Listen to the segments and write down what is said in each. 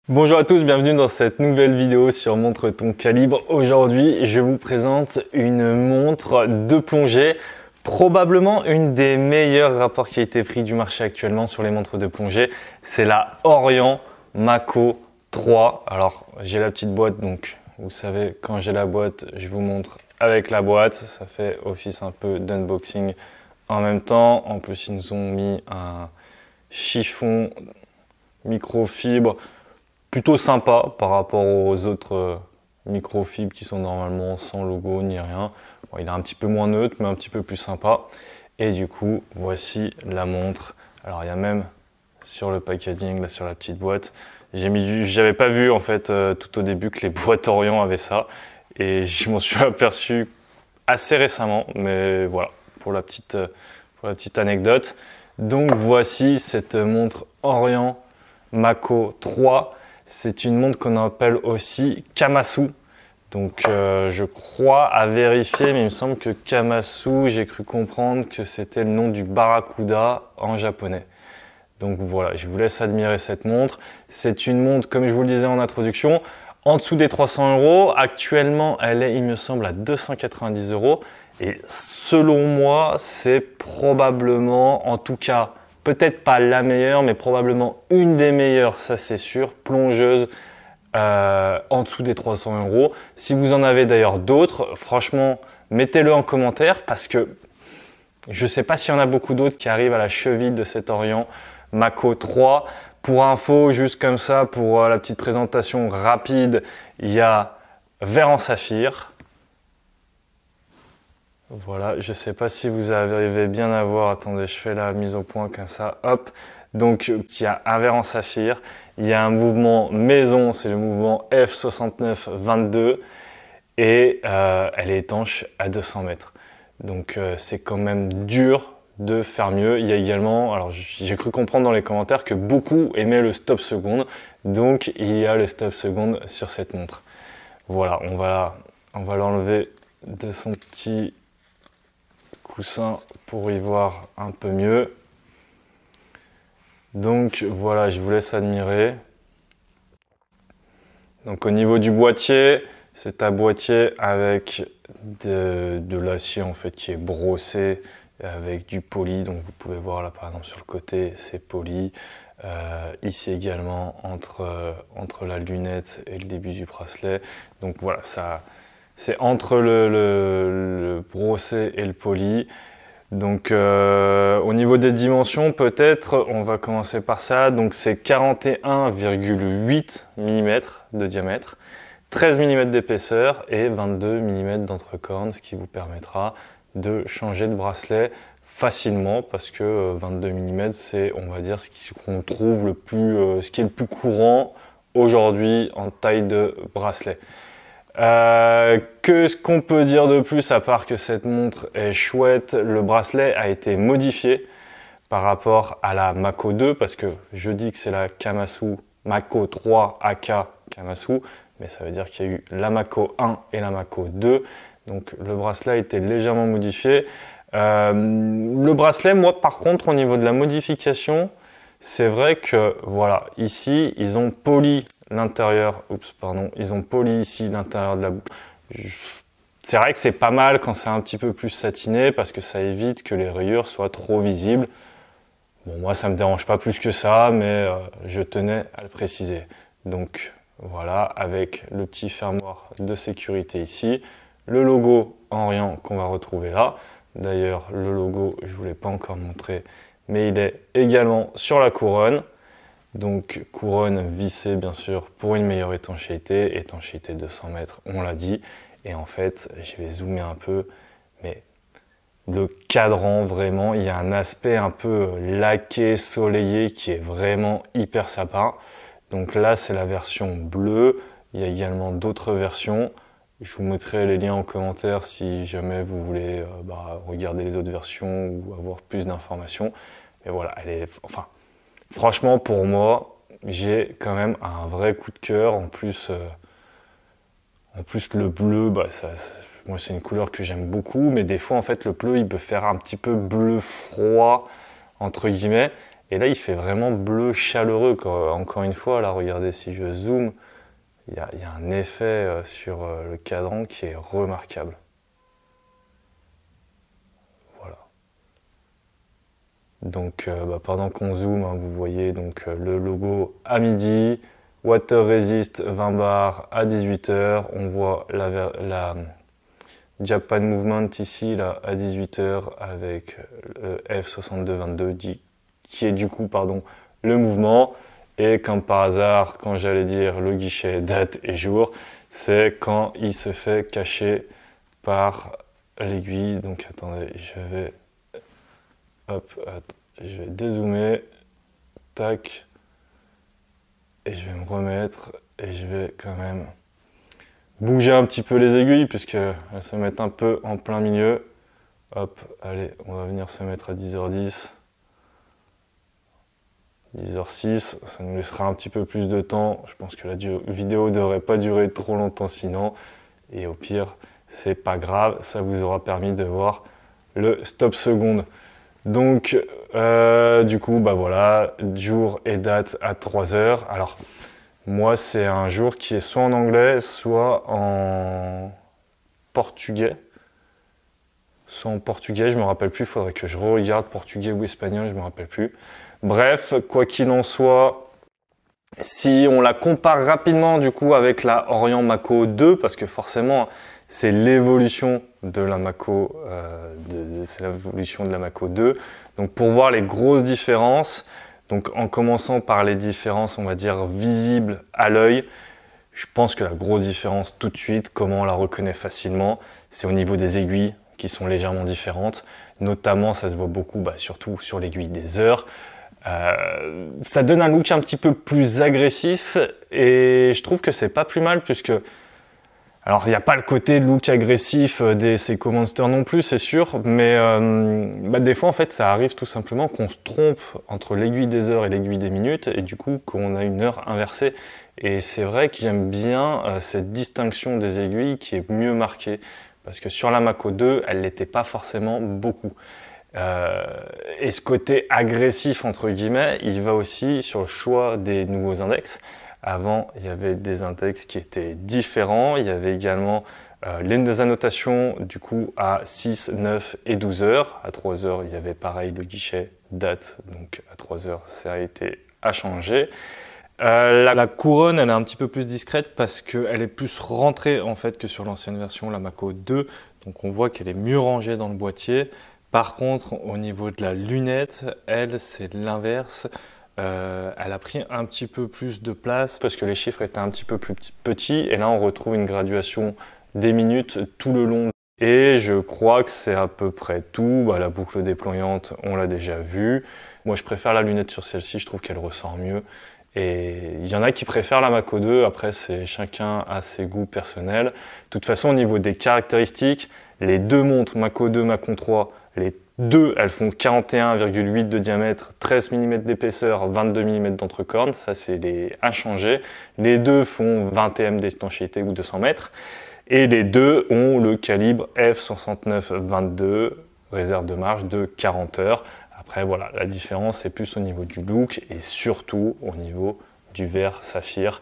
Bonjour à tous, bienvenue dans cette nouvelle vidéo sur Montre ton calibre. Aujourd'hui, je vous présente une montre de plongée, probablement une des meilleurs rapports qualité-prix du marché actuellement sur les montres de plongée. C'est la Orient Mako 3. Alors, j'ai la petite boîte, donc vous savez, quand j'ai la boîte, je vous montre avec la boîte. Ça fait office un peu d'unboxing en même temps. En plus, ils nous ont mis un chiffon microfibre plutôt sympa par rapport aux autres microfibres qui sont normalement sans logo ni rien. Bon, il est un petit peu moins neutre mais un petit peu plus sympa. Et du coup, voici la montre. Alors il y a même sur le packaging, là sur la petite boîte, j'avais pas vu en fait tout au début que les boîtes Orient avaient ça. Et je m'en suis aperçu assez récemment, mais voilà, pour la petite anecdote. Donc voici cette montre Orient Mako 3. C'est une montre qu'on appelle aussi Kamasu. Donc je crois à vérifier, mais il me semble que Kamasu, j'ai cru comprendre que c'était le nom du barracuda en japonais. Donc voilà, je vous laisse admirer cette montre. C'est une montre, comme je vous le disais en introduction, en dessous des 300 €. Actuellement, elle est, il me semble, à 290 €. Et selon moi, c'est probablement, en tout cas, peut-être pas la meilleure, mais probablement une des meilleures, ça c'est sûr, plongeuse en dessous des 300 €. Si vous en avez d'ailleurs d'autres, franchement, mettez-le en commentaire parce que je ne sais pas s'il y en a beaucoup d'autres qui arrivent à la cheville de cet Orient Mako 3. Pour info, juste comme ça, pour la petite présentation rapide, il y a verre en saphir. Voilà, je ne sais pas si vous arrivez bien à voir. Attendez, je fais la mise au point comme ça. Hop. Donc, il y a un verre en saphir. Il y a un mouvement maison, c'est le mouvement F6922. Et elle est étanche à 200 mètres. Donc, c'est quand même dur de faire mieux. Il y a également, alors j'ai cru comprendre dans les commentaires que beaucoup aimaient le stop seconde. Donc, il y a le stop seconde sur cette montre. Voilà, on va l'enlever de son petit coussin pour y voir un peu mieux. Donc voilà, je vous laisse admirer. Donc au niveau du boîtier, c'est un boîtier avec de l'acier en fait qui est brossé avec du poli. Donc vous pouvez voir là par exemple sur le côté, c'est poli. Ici également entre la lunette et le début du bracelet. Donc voilà, ça c'est entre le brossé et le poli. Donc au niveau des dimensions, peut-être, on va commencer par ça. Donc c'est 41,8 mm de diamètre, 13 mm d'épaisseur et 22 mm d'entrecorne, ce qui vous permettra de changer de bracelet facilement parce que 22 mm, c'est, on va dire, ce qu'on trouve ce qui est le plus courant aujourd'hui en taille de bracelet. Qu'est-ce qu'on peut dire de plus à part que cette montre est chouette? Le bracelet a été modifié par rapport à la Mako 2 parce que je dis que c'est la Kamasu Mako 3 AK Kamasu, mais ça veut dire qu'il y a eu la Mako 1 et la Mako 2. Donc le bracelet a été légèrement modifié. Le bracelet, moi par contre, au niveau de la modification, c'est vrai que voilà, ici ils ont poli l'intérieur, ils ont poli ici l'intérieur de la boucle. C'est vrai que c'est pas mal quand c'est un petit peu plus satiné parce que ça évite que les rayures soient trop visibles. Bon, moi ça me dérange pas plus que ça, mais je tenais à le préciser. Donc voilà, avec le petit fermoir de sécurité ici, le logo Orient qu'on va retrouver là. D'ailleurs, le logo, je ne vous l'ai pas encore montré, mais il est également sur la couronne. Donc couronne vissée bien sûr pour une meilleure étanchéité, étanchéité 200 mètres, on l'a dit. Et en fait, je vais zoomer un peu, mais le cadran vraiment, il y a un aspect un peu laqué, soleillé qui est vraiment hyper sympa. Donc là, c'est la version bleue, il y a également d'autres versions. Je vous mettrai les liens en commentaire si jamais vous voulez regarder les autres versions ou avoir plus d'informations. Mais voilà, elle est, enfin, franchement, pour moi, j'ai quand même un vrai coup de cœur. En plus, le bleu, moi, c'est une couleur que j'aime beaucoup. Mais des fois, en fait, le bleu, il peut faire un petit peu bleu froid, entre guillemets. Et là, il fait vraiment bleu chaleureux. Encore une fois, là, regardez, si je zoome, il y a un effet sur le cadran qui est remarquable. Voilà. Donc, pendant qu'on zoome, hein, vous voyez donc, le logo à midi, Water Resist 20 bars à 18 h. On voit la Japan Movement ici, là, à 18 h avec le F6222 qui est du coup, pardon, le mouvement. Et comme par hasard, quand j'allais dire le guichet date et jour, c'est quand il se fait cacher par l'aiguille. Donc attendez, je vais dézoomer, tac, et je vais me remettre et je vais quand même bouger un petit peu les aiguilles puisqu'elles se mettent un peu en plein milieu. Hop, allez, on va venir se mettre à 10h10. 10h06, ça nous laissera un petit peu plus de temps. Je pense que la vidéo ne devrait pas durer trop longtemps sinon. Et au pire, c'est pas grave, ça vous aura permis de voir le stop seconde. Donc, du coup, voilà, jour et date à 3 h. Alors, moi, c'est un jour qui est soit en anglais, soit en portugais. Soit en portugais, je me rappelle plus, il faudrait que je regarde portugais ou espagnol, je me rappelle plus. Bref, quoi qu'il en soit, si on la compare rapidement du coup avec la Orient Mako 2, parce que forcément c'est l'évolution de la Mako, c'est l'évolution de la Mako 2. Donc pour voir les grosses différences, donc en commençant par les différences, on va dire visibles à l'œil, je pense que la grosse différence tout de suite, comment on la reconnaît facilement, c'est au niveau des aiguilles qui sont légèrement différentes. Notamment, ça se voit beaucoup, surtout sur l'aiguille des heures. Ça donne un look un petit peu plus agressif et je trouve que c'est pas plus mal puisque, alors il n'y a pas le côté look agressif des Seiko Monster non plus, c'est sûr, mais des fois en fait ça arrive tout simplement qu'on se trompe entre l'aiguille des heures et l'aiguille des minutes et du coup qu'on a une heure inversée. Et c'est vrai que j'aime bien cette distinction des aiguilles qui est mieux marquée parce que sur la Mako 2, elle l'était pas forcément beaucoup. Et ce côté agressif entre guillemets, il va aussi sur le choix des nouveaux index. Avant, il y avait des index qui étaient différents. Il y avait également les annotations du coup à 6, 9 et 12 heures. À 3 heures, il y avait pareil le guichet date. Donc à 3 heures, ça a été à changer. La couronne, elle est un petit peu plus discrète parce qu'elle est plus rentrée en fait que sur l'ancienne version, la Mako 2. Donc on voit qu'elle est mieux rangée dans le boîtier. Par contre, au niveau de la lunette, elle, c'est l'inverse. Elle a pris un petit peu plus de place parce que les chiffres étaient un petit peu plus petits. Et là, on retrouve une graduation des minutes tout le long. Et je crois que c'est à peu près tout. La boucle déployante, on l'a déjà vue. Moi, je préfère la lunette sur celle-ci. Je trouve qu'elle ressort mieux. Et il y en a qui préfèrent la Mako 2. Après, c'est chacun a ses goûts personnels. De toute façon, au niveau des caractéristiques, les deux montres Mako 2, Mako 3, les deux, elles font 41,8 de diamètre, 13 mm d'épaisseur, 22 mm d'entrecorne. Ça, c'est les inchangés. Les deux font 20 m d'étanchéité ou 200 mètres. Et les deux ont le calibre F69-22, réserve de marge de 40 heures. Après, voilà, la différence est plus au niveau du look et surtout au niveau du verre saphir.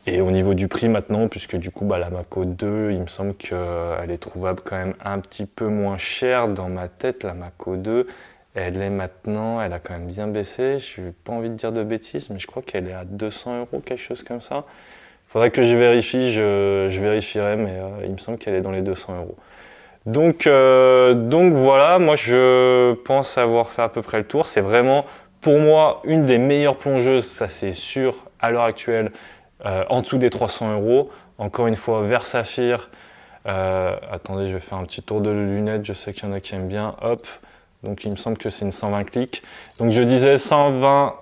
Et au niveau du prix maintenant, puisque du coup la Mako 2, il me semble qu'elle est trouvable quand même un petit peu moins chère dans ma tête. La Mako 2, elle est maintenant, elle a quand même bien baissé. Je n'ai pas envie de dire de bêtises, mais je crois qu'elle est à 200 €, quelque chose comme ça. Il faudrait que je vérifie, je vérifierai, mais il me semble qu'elle est dans les 200 €. Donc voilà, moi je pense avoir fait à peu près le tour. C'est vraiment pour moi une des meilleures plongeuses, ça c'est sûr, à l'heure actuelle. En dessous des 300 €, encore une fois, verre saphir. Attendez, je vais faire un petit tour de lunettes, je sais qu'il y en a qui aiment bien. Hop, donc il me semble que c'est une 120 clics. Donc je disais 120,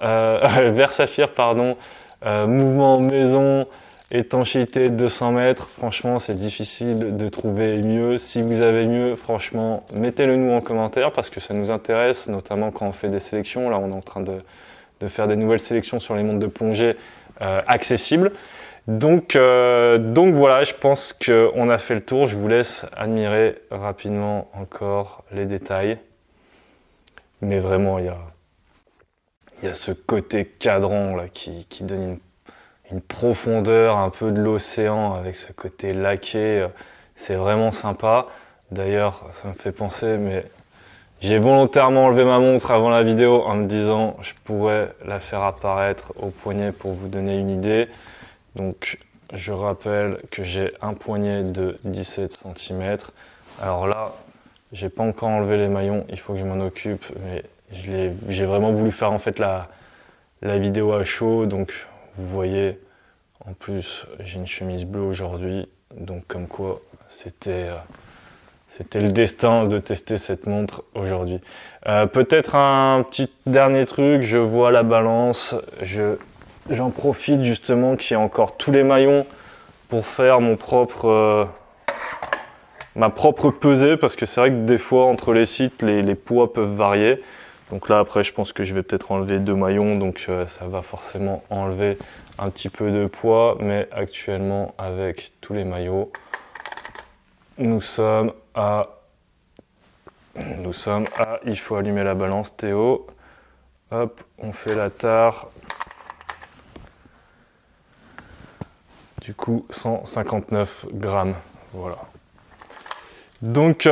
verre saphir, pardon, mouvement maison, étanchéité 200 mètres. Franchement, c'est difficile de trouver mieux. Si vous avez mieux, franchement, mettez-le nous en commentaire parce que ça nous intéresse, notamment quand on fait des sélections. Là, on est en train de faire des nouvelles sélections sur les montres de plongée. Accessible. Donc voilà, je pense qu'on a fait le tour. Je vous laisse admirer rapidement encore les détails. Mais vraiment, il y a Il y a ce côté cadran là qui donne une profondeur un peu de l'océan avec ce côté laqué. C'est vraiment sympa. D'ailleurs, ça me fait penser, mais j'ai volontairement enlevé ma montre avant la vidéo en me disant je pourrais la faire apparaître au poignet pour vous donner une idée. Donc je rappelle que j'ai un poignet de 17 cm. Alors là, j'ai pas encore enlevé les maillons, il faut que je m'en occupe, mais j'ai vraiment voulu faire en fait la vidéo à chaud. Donc vous voyez, en plus j'ai une chemise bleue aujourd'hui, donc comme quoi c'était le destin de tester cette montre aujourd'hui. Peut-être un petit dernier truc, je vois la balance, j'en profite justement qu'il y ait encore tous les maillons pour faire ma propre pesée, parce que c'est vrai que des fois entre les sites les poids peuvent varier. Donc là après je pense que je vais peut-être enlever 2 maillons, donc ça va forcément enlever un petit peu de poids, mais actuellement avec tous les maillots, nous sommes à, il faut allumer la balance Théo, hop, on fait la tare, du coup 159 grammes, voilà. Donc,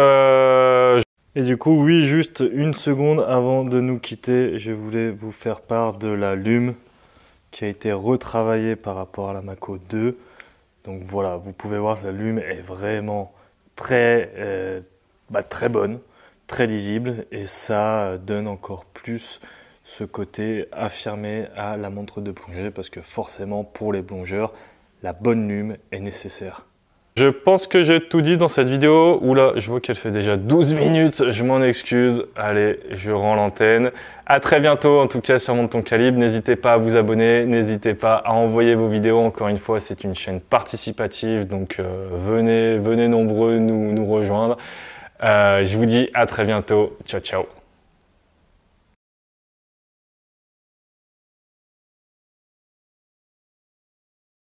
et du coup, oui, juste une seconde avant de nous quitter, je voulais vous faire part de la lume qui a été retravaillée par rapport à la Mako 2. Donc voilà, vous pouvez voir que la lume est vraiment très bonne, très lisible, et ça donne encore plus ce côté affirmé à la montre de plongée, parce que forcément pour les plongeurs, la bonne lume est nécessaire. Je pense que j'ai tout dit dans cette vidéo. Oula, je vois qu'elle fait déjà 12 minutes, je m'en excuse. Allez, je rends l'antenne. À très bientôt, en tout cas sur Montre ton Calibre. N'hésitez pas à vous abonner, n'hésitez pas à envoyer vos vidéos. Encore une fois, c'est une chaîne participative, donc venez nombreux nous rejoindre. Je vous dis à très bientôt. Ciao, ciao.